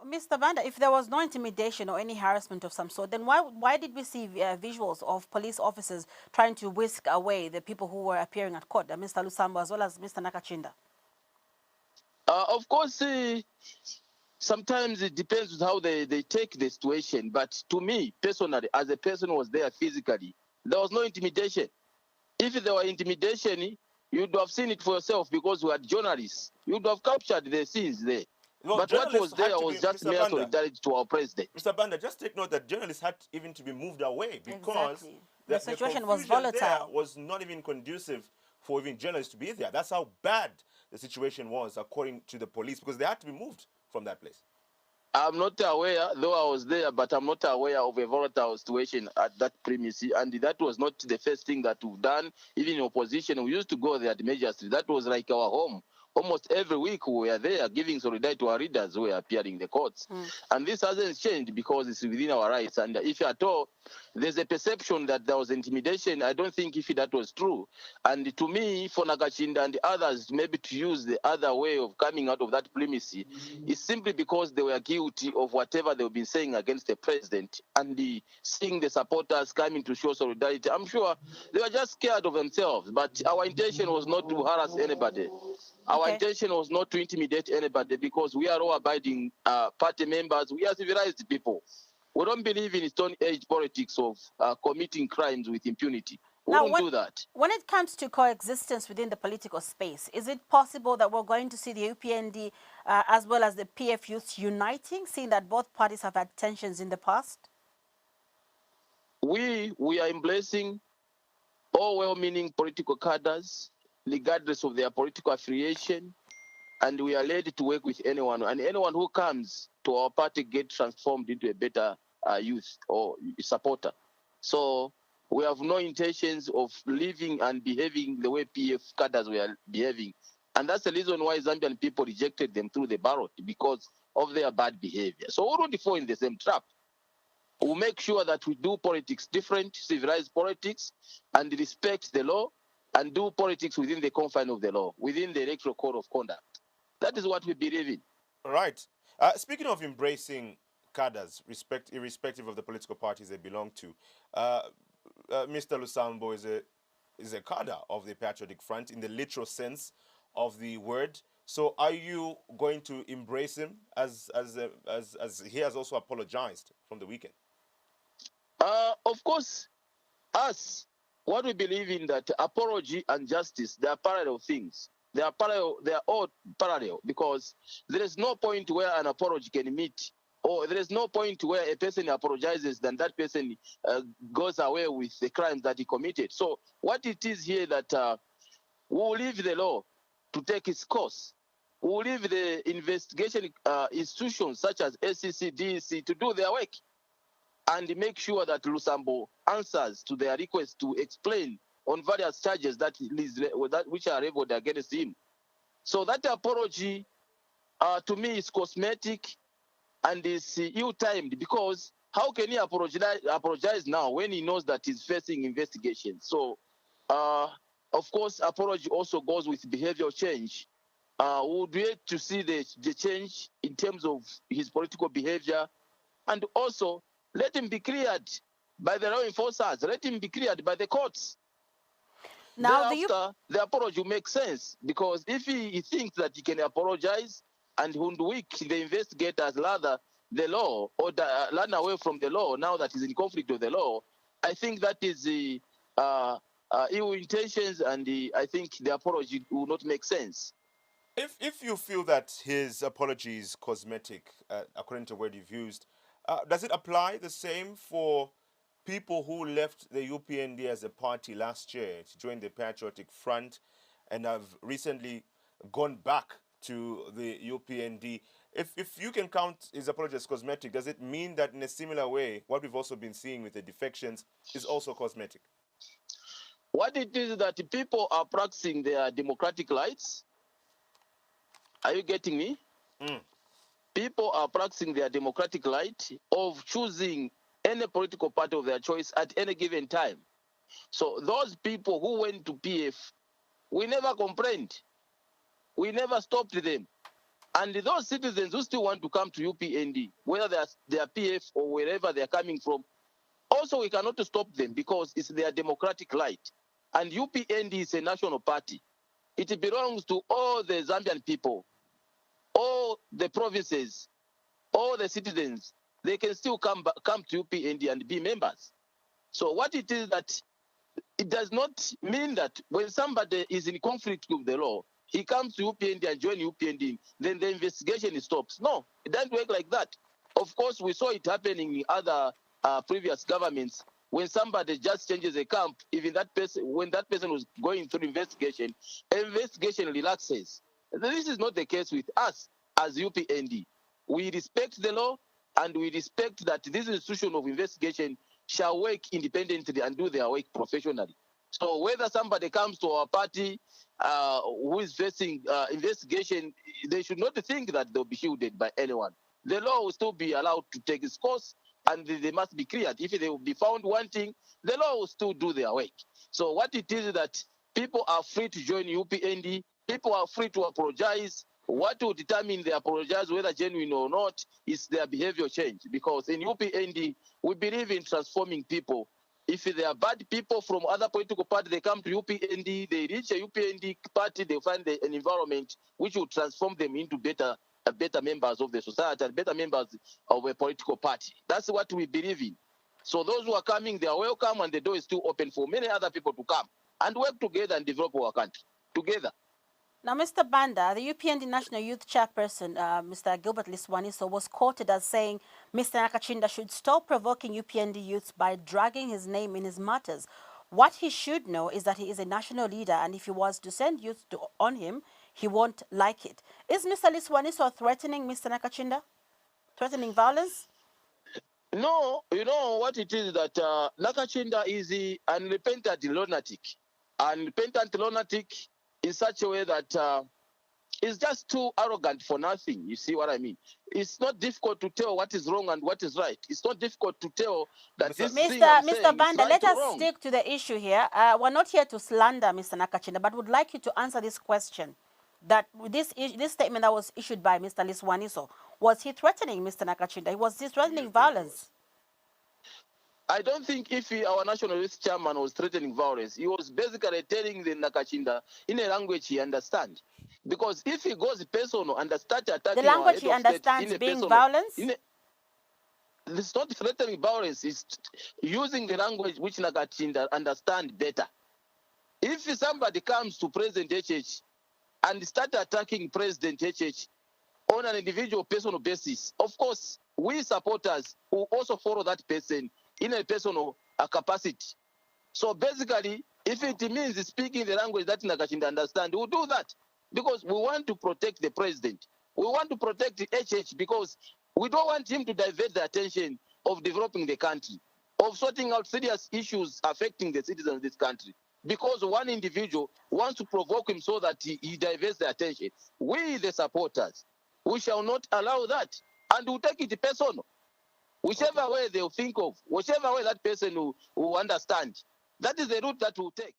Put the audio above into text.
Now, Mr. Banda, if there was no intimidation or any harassment of some sort, then why did we see visuals of police officers trying to whisk away the people who were appearing at court, Mr. Lusambo as well as Mr. Nakachinda? Of course, sometimes it depends on how they take the situation. But to me, personally, as a person who was there physically, there was no intimidation. If there were intimidation, you'd have seen it for yourself because we are journalists. You'd have captured the scenes there. Well, but what was there was just mere solidarity to our president. Mr. Banda, just take note that journalists had even to be moved away because the situation was volatile. There was not even conducive for even journalists to be there. That's how bad the situation was, according to the police, because they had to be moved from that place. I'm not aware, though I was there, but I'm not aware of a volatile situation at that premises. And that was not the first thing that we've done. Even in opposition, we used to go there at Major Street. That was like our home. Almost every week we were there giving solidarity to our readers who were appearing in the courts. And this hasn't changed because it's within our rights. And if at all there's a perception that there was intimidation, I don't think if that was true. And to me, for Nakachinda and the others, maybe to use the other way of coming out of that premises is simply because they were guilty of whatever they've been saying against the president and seeing the supporters coming to show solidarity. I'm sure they were just scared of themselves. But our intention was not to harass anybody. Our intention was not to intimidate anybody because we are law-abiding party members. We are civilized people. We don't believe in stone age politics of committing crimes with impunity. We don't do that. When it comes to coexistence within the political space, is it possible that we're going to see the UPND as well as the PF youths uniting, seeing that both parties have had tensions in the past? We are embracing all well-meaning political cadres, regardless of their political affiliation, and we are ready to work with anyone. And anyone who comes to our party gets transformed into a better youth or supporter. So we have no intentions of living and behaving the way PF cadres were behaving. And that's the reason why Zambian people rejected them through the ballot, because of their bad behavior. So we won't fall in the same trap. We'll make sure that we do politics different, civilized politics, and respect the law, and do politics within the confine of the law, within the electoral code of conduct. That is what we believe in. Right. Speaking of embracing cadres, irrespective of the political parties they belong to, Mr. Lusambo is a cadre of the Patriotic Front in the literal sense of the word. So are you going to embrace him as he has also apologized from the weekend? Of course, what we believe in that apology and justice, they are parallel things. They are all parallel, because there is no point where an apology can meet, or there is no point where a person apologizes then that person goes away with the crimes that he committed. So what it is here that we'll leave the law to take its course. We'll leave the investigation institutions such as SEC, DEC to do their work, and make sure that Lusambo answers to their request to explain on various charges which are leveled against him. So that apology, to me, is cosmetic and is ill-timed, because how can he apologize now when he knows that he's facing investigation? So, of course, apology also goes with behavioral change. We would like to see the change in terms of his political behavior, and also let him be cleared by the law enforcers. Let him be cleared by the courts. Now, the apology will make sense, because if he thinks that he can apologize and hoodwink the investigators, rather the law, or run away from the law now that he's in conflict with the law, I think that is the ill intentions, and I think the apology will not make sense. If you feel that his apology is cosmetic, according to the word you've used, does it apply the same for people who left the UPND as a party last year to join the Patriotic Front and have recently gone back to the UPND? If you can count his apology as cosmetic, does it mean that in a similar way, what we've also been seeing with the defections is also cosmetic? What it is that people are practicing their democratic rights. Are you getting me? People are practicing their democratic right of choosing any political party of their choice at any given time. So those people who went to PF, we never complained. We never stopped them. And those citizens who still want to come to UPND, whether they are PF or wherever they are coming from, also we cannot stop them because it's their democratic right. And UPND is a national party. It belongs to all the Zambian people, all the provinces, all the citizens. They can still come to UPND and be members. So what it is that it does not mean that when somebody is in conflict with the law, he comes to UPND and join UPND, then the investigation stops. No, it doesn't work like that. Of course, we saw it happening in other previous governments. When somebody just changes a camp, even that person, when that person was going through investigation relaxes. This is not the case with us as UPND. We respect the law and we respect that this institution of investigation shall work independently and do their work professionally. So whether somebody comes to our party who is facing investigation, they should not think that they'll be shielded by anyone. The law will still be allowed to take its course and they must be cleared. If they will be found wanting, the law will still do their work. So what it is that people are free to join UPND, people are free to apologize. What will determine they apologize, whether genuine or not, is their behavior change. Because in UPND, we believe in transforming people. If they are bad people from other political parties, they come to UPND, they reach a UPND party, they find an environment which will transform them into better members of the society and better members of a political party. That's what we believe in. So those who are coming, they are welcome and the door is still open for many other people to come and work together and develop our country together. Now, Mr. Banda, the UPND National Youth Chairperson, Mr. Gilbert Liswaniso, was quoted as saying Mr. Nakachinda should stop provoking UPND youths by dragging his name in his matters. What he should know is that he is a national leader, and if he was to send youth on him, he won't like it. Is Mr. Liswaniso threatening Mr. Nakachinda? Threatening violence? No, you know what it is that Nakachinda is the unrepentant lunatic. Unrepentant lunatic in such a way that it's just too arrogant for nothing. You see what I mean? It's not difficult to tell what is wrong and what is right. It's not difficult to tell that this thing I'm saying Mr. Banda, is right let us wrong. stick to the issue here. We're not here to slander Mr. Nakachinda, but would like you to answer this question. That this statement that was issued by Mr. Liswaniso, was he threatening Mr. Nakachinda? Was he threatening violence? I don't think if our national youth chairman was threatening violence, he was basically telling the Nakachinda in a language he understands. Because if he goes personal and start attacking the language he our head of state understands in a being personal, violence? It's not threatening violence. It's using the language which Nakachinda understand better. If somebody comes to President HH and start attacking President HH on an individual personal basis, of course, we supporters will also follow that person in a personal capacity. So basically, if it means speaking the language that Nakachinda understands, we'll do that because we want to protect the president. We want to protect the HH because we don't want him to divert the attention of developing the country, of sorting out serious issues affecting the citizens of this country. Because one individual wants to provoke him so that he diverts the attention. We, the supporters, we shall not allow that. And we'll take it personal. Whichever way they'll think of, whichever way that person will understand, that is the route that we'll take.